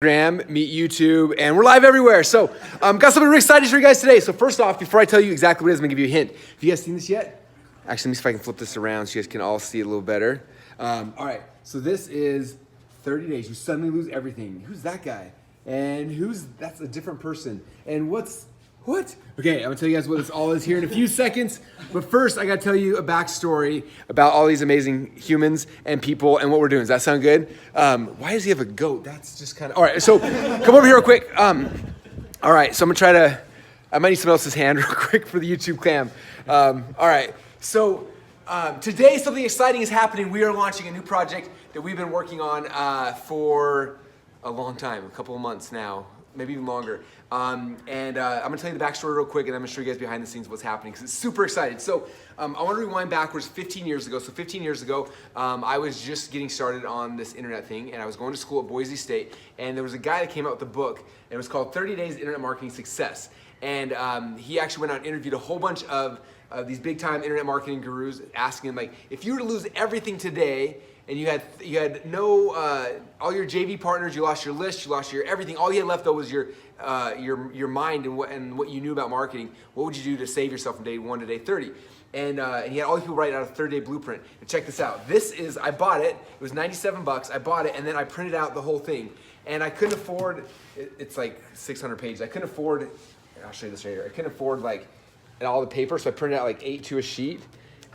Meet YouTube, and we're live everywhere. So, got something really exciting for you guys today. So first off, before I tell you exactly what it is, I'm gonna give you a hint. Have you guys seen this yet? Actually, let me see if I can flip this around so you guys can all see it a little better. All right, so this is 30 days. You suddenly lose everything. Who's that guy? And that's a different person. And what? Okay, I'm gonna tell you guys what this all is here in a few seconds. But first, I gotta tell you a backstory about all these amazing humans and people and what we're doing. Does that sound good? Why does he have a goat? That's just kind of... All right, so come over here real quick. All right, so I'm gonna try to... I might need someone else's hand real quick for the YouTube cam. All right, so today something exciting is happening. We are launching a new project that we've been working on for a long time, a couple of months now, maybe even longer. I'm gonna tell you the backstory real quick, and I'm gonna show you guys behind the scenes what's happening, because it's super exciting. So I want to rewind backwards 15 years ago. So 15 years ago, I was just getting started on this internet thing, and I was going to school at Boise State, and there was a guy that came out with a book, and it was called 30 Days Internet Marketing Success. And he actually went out and interviewed a whole bunch of these big time internet marketing gurus, asking them, like, if you were to lose everything today, and you had no all your JV partners, you lost your list, you lost your everything. All you had left though was your mind and what you knew about marketing. What would you do to save yourself from day 1 to day 30? And he had all these people write out a 30-day blueprint. And check this out. I bought it. It was $97. I bought it, and then I printed out the whole thing. And I couldn't afford. It's like 600 pages. I couldn't afford. I'll show you this right here. I couldn't afford like all the paper, so I printed out like 8 to a sheet.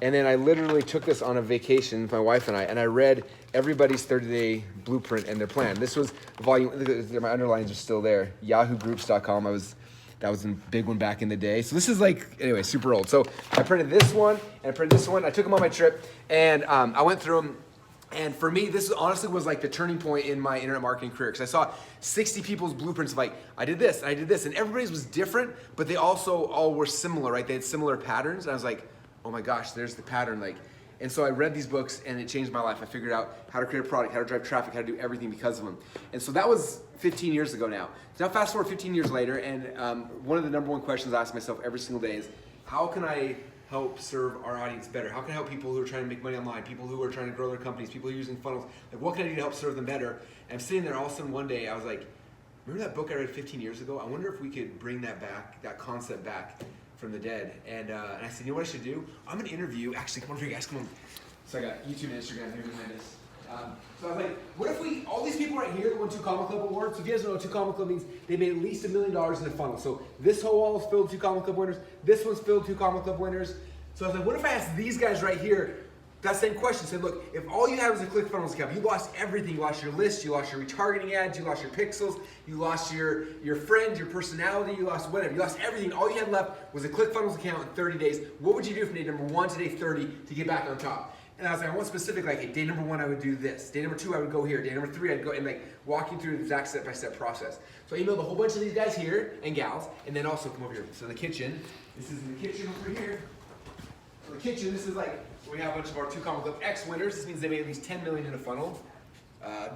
And then I literally took this on a vacation with my wife and I read everybody's 30-day blueprint and their plan. This was volume, my underlines are still there, yahoogroups.com. That was a big one back in the day. So this is like, anyway, super old. So I printed this one and I printed this one. I took them on my trip and I went through them. And for me, this honestly was like the turning point in my internet marketing career, because I saw 60 people's blueprints of like, I did this, and I did this, and everybody's was different, but they also all were similar, right? They had similar patterns. And I was like, oh my gosh, there's the pattern. Like, and so I read these books and it changed my life. I figured out how to create a product, how to drive traffic, how to do everything because of them. And so that was 15 years ago now. So now fast forward 15 years later, and one of the number one questions I ask myself every single day is, how can I help serve our audience better? How can I help people who are trying to make money online, people who are trying to grow their companies, people who are using funnels? Like, what can I do to help serve them better? And I'm sitting there, all of a sudden one day, I was like, remember that book I read 15 years ago? I wonder if we could bring that back, that concept back from the dead. And I said, you know what I should do? I'm gonna interview, actually, come on over here guys, come on. So I got YouTube and Instagram here behind us. So I was like, what if all these people right here that won 2 Comma Club awards, if you guys don't know what 2 Comma Club means, they made at least $1 million in the funnel. So this whole wall is filled with 2 Comma Club winners, this one's filled with 2 Comma Club winners. So I was like, what if I asked these guys right here that same question? Said, look, if all you have is a ClickFunnels account, you lost everything. You lost your list, you lost your retargeting ads, you lost your pixels, you lost your friends, your personality, you lost whatever. You lost everything. All you had left was a ClickFunnels account in 30 days. What would you do from day number 1 to day 30 to get back on top? And I was like, I want specific, like, hey, day number 1, I would do this. Day number 2, I would go here. Day number 3, I'd go, and like walking through the exact step-by-step process. So I emailed a whole bunch of these guys here and gals, and then also come over here. So the kitchen, this is in the kitchen over here. So the kitchen, this is like, we have a bunch of our 2 Comma Club X winners. This means they made at least 10 million in a funnel.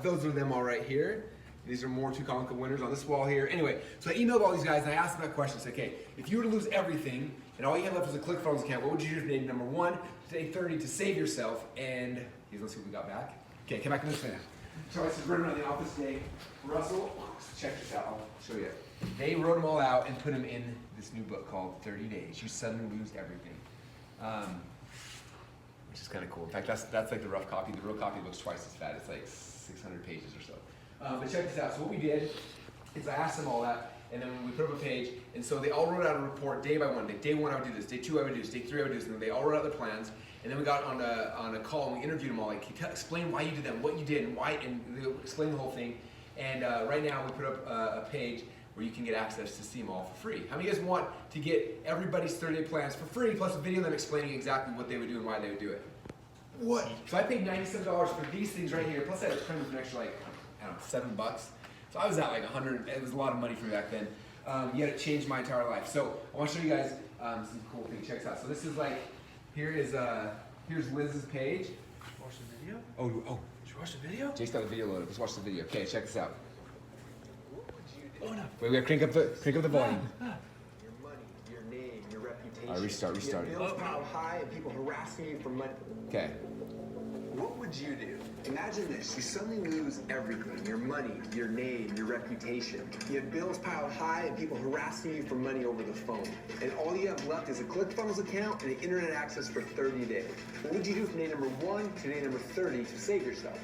Those are them all right here. These are more 2 Comma Club winners on this wall here. Anyway, so I emailed all these guys and I asked them that question. I said, okay, if you were to lose everything and all you had left was a ClickFunnels account, what would you do from day number 1 to day 30 to save yourself? And let's see what we got back. Okay, come back to this thing. So I said, running on the office day. Russell, check this out. I'll show you. They wrote them all out and put them in this new book called 30 Days. You suddenly lose everything. Which is kind of cool. In fact, that's like the rough copy. The real copy looks twice as fat. It's like 600 pages or so. But check this out. So what we did is I asked them all that, and then we put up a page, and so they all wrote out a report day by one. Like, day 1 I would do this, day 2 I would do this, day 3 I would do this, and then they all wrote out their plans. And then we got on a call and we interviewed them all. Like, explain why you did that, what you did, and why, and they explained the whole thing. And right now we put up a page where you can get access to see them all for free. How many of you guys want to get everybody's 30-day plans for free, plus a video of them explaining exactly what they would do and why they would do it? What? So I paid $97 for these things right here, plus I had to print them for an extra, like, I don't know, $7. So I was at like 100, it was a lot of money for me back then. Yet it changed my entire life. So I want to show you guys some cool things. Check this out. So this is like, here's Liz's page. Watch the video? Oh. Did you watch the video? Jake's got the video loaded. Let's watch the video. Okay, check this out. Oh no. Wait, we gotta crank up the volume. Your money, your name, your reputation. All right, restart. Your bills piled high and people harassing you for money. Okay. What would you do? Imagine this, you suddenly lose everything, your money, your name, your reputation. You have bills piled high and people harassing you for money over the phone. And all you have left is a ClickFunnels account and internet access for 30 days. What would you do from day number 1 to day number 30 to save yourself?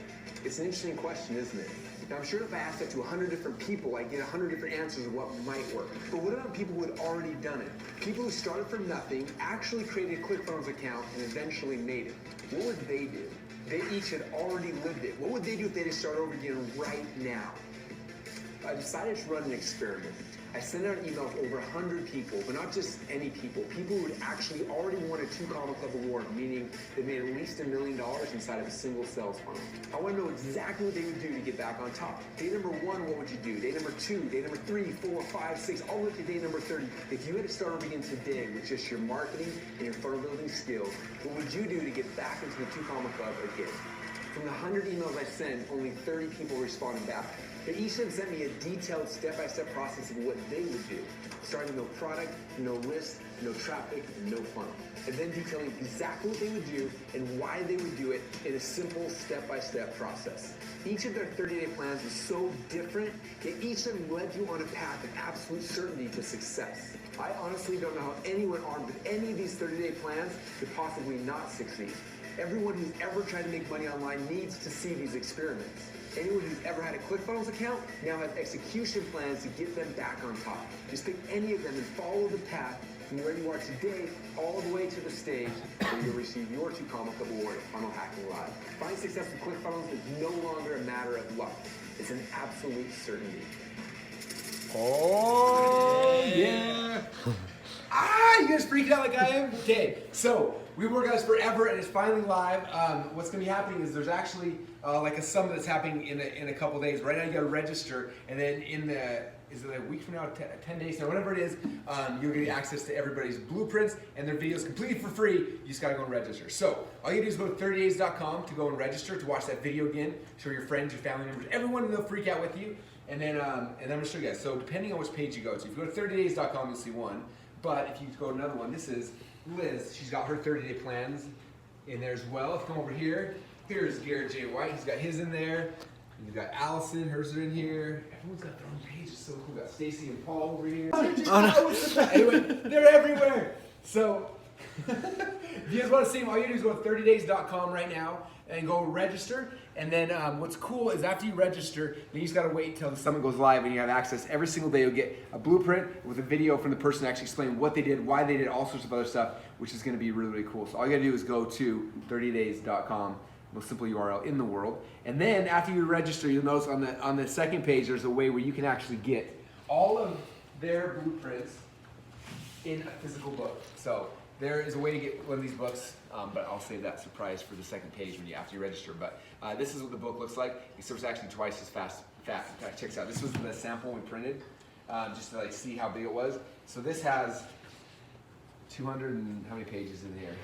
It's an interesting question, isn't it? Now, I'm sure if I asked that to 100 different people, I'd get 100 different answers of what might work. But what about people who had already done it? People who started from nothing, actually created a ClickFunnels account, and eventually made it. What would they do? They each had already lived it. What would they do if they just started over again right now? I decided to run an experiment. I sent out emails to over 100 people, but not just any people, people who had actually already won a 2 Comma Club award, meaning they made at least $1 million inside of a single sales funnel. I want to know exactly what they would do to get back on top. Day number 1, what would you do? Day number 2, day number 3, 4, 5, 6, all the way to day number 30. If you had to start over again today with just your marketing and your funnel building skills, what would you do to get back into the 2 Comma Club again? From the 100 emails I sent, only 30 people responded back. But each of them sent me a detailed step-by-step process of what they would do. Starting with no product, no list, no traffic, no funnel. And then detailing exactly what they would do and why they would do it in a simple step-by-step process. Each of their 30-day plans was so different, yet each of them led you on a path of absolute certainty to success. I honestly don't know how anyone armed with any of these 30-day plans could possibly not succeed. Everyone who's ever tried to make money online needs to see these experiments. Anyone who's ever had a ClickFunnels account now has execution plans to get them back on top. Just pick any of them and follow the path from where you are today all the way to the stage where you'll receive your 2 Comma Club award at Funnel Hacking Live. Finding success with ClickFunnels is no longer a matter of luck. It's an absolute certainty. Oh, yeah. You guys freaking out like I am? Okay, so we worked on this forever and it's finally live. What's going to be happening is there's actually like a summit that's happening in a couple days. Right now you got to register, and then is it a week from now, 10 days now, whatever it is, you'll get access to everybody's blueprints and their videos completely for free. You just got to go and register. So all you do is go to 30days.com to go and register to watch that video again, show your friends, your family members, everyone, and they'll freak out with you. And then I'm going to show you guys. So depending on which page you go to, if you go to 30days.com, you'll see one. But if you go to another one, this is Liz. She's got her 30-day plans in there as well. If you come over here, here's Garrett J. White. He's got his in there. And you've got Allison. Hers are in here. Everyone's got their own pages. So cool. We've got Stacy and Paul over here. Anyway, they're everywhere. So if you guys want to see them, all you do is go to 30days.com right now and go register. And then what's cool is after you register, then you just gotta wait until the summit goes live and you have access. Every single day you'll get a blueprint with a video from the person actually explaining what they did, why they did, all sorts of other stuff, which is gonna be really, really cool. So all you gotta do is go to 30days.com, most simple URL in the world. And then after you register, you'll notice on the second page, there's a way where you can actually get all of their blueprints in a physical book. So there is a way to get one of these books, but I'll save that surprise for the second page after you register. But this is what the book looks like. It's actually twice as fat. Check this out. This was the sample we printed, just to see how big it was. So this has 200 and how many pages in here?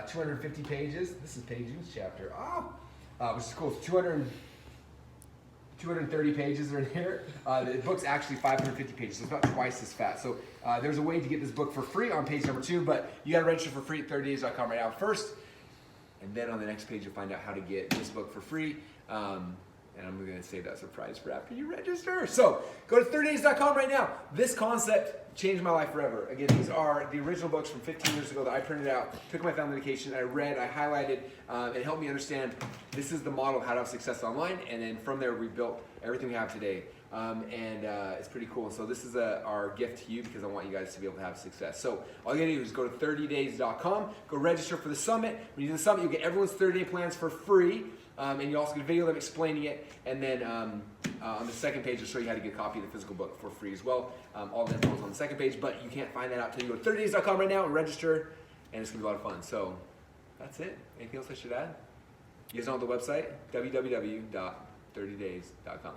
250 pages. This is page use chapter. Which is cool. It's 230 pages are in here. The book's actually 550 pages, so it's about twice as fat. So there's a way to get this book for free on page number 2, but you gotta register for free at 30days.com right now first, and then on the next page you'll find out how to get this book for free. And I'm gonna save that surprise for after you register. So go to 30days.com right now. This concept changed my life forever. Again, these are the original books from 15 years ago that I printed out, took my family vacation, I read, I highlighted, it helped me understand this is the model of how to have success online, and then from there we built everything we have today. It's pretty cool. So this is our gift to you because I want you guys to be able to have success. So all you gotta do is go to 30days.com, go register for the summit. When you do the summit, you'll get everyone's 30-day plans for free. And you also get a video of them explaining it, and then on the second page, I'll show you how to get a copy of the physical book for free as well. All the info is on the second page, but you can't find that out until you go to 30days.com right now and register, and it's gonna be a lot of fun. So that's it. Anything else I should add? You guys know the website? www.30days.com.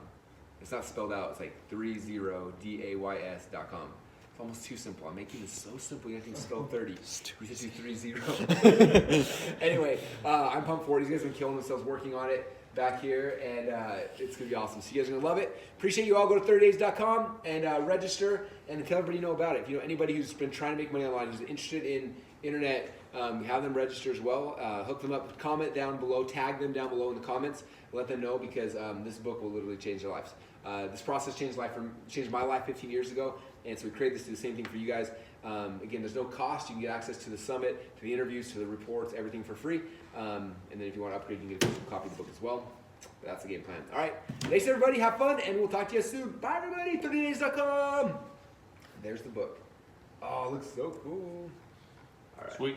It's not spelled out. It's like 30days.com. It's almost too simple. I'm making this so simple. You have to spell 30. You just do 30. Anyway, I'm pumped for it. These guys have been killing themselves working on it back here, and it's going to be awesome. So you guys are going to love it. Appreciate you all. Go to 30days.com and register and tell everybody you know about it. If you know anybody who's been trying to make money online, who's interested in internet Have them register as well. Hook them up, comment down below, tag them down below in the comments. Let them know because this book will literally change their lives. This process changed my life 15 years ago, and so we created this to do the same thing for you guys. Again, there's no cost. You can get access to the summit, to the interviews, to the reports, everything for free. And then if you want to upgrade, you can get a physical copy of the book as well. But that's the game plan. All right. Thanks, everybody. Have fun, and we'll talk to you soon. Bye, everybody. 30days.com. There's the book. Oh, it looks so cool. All right. Sweet.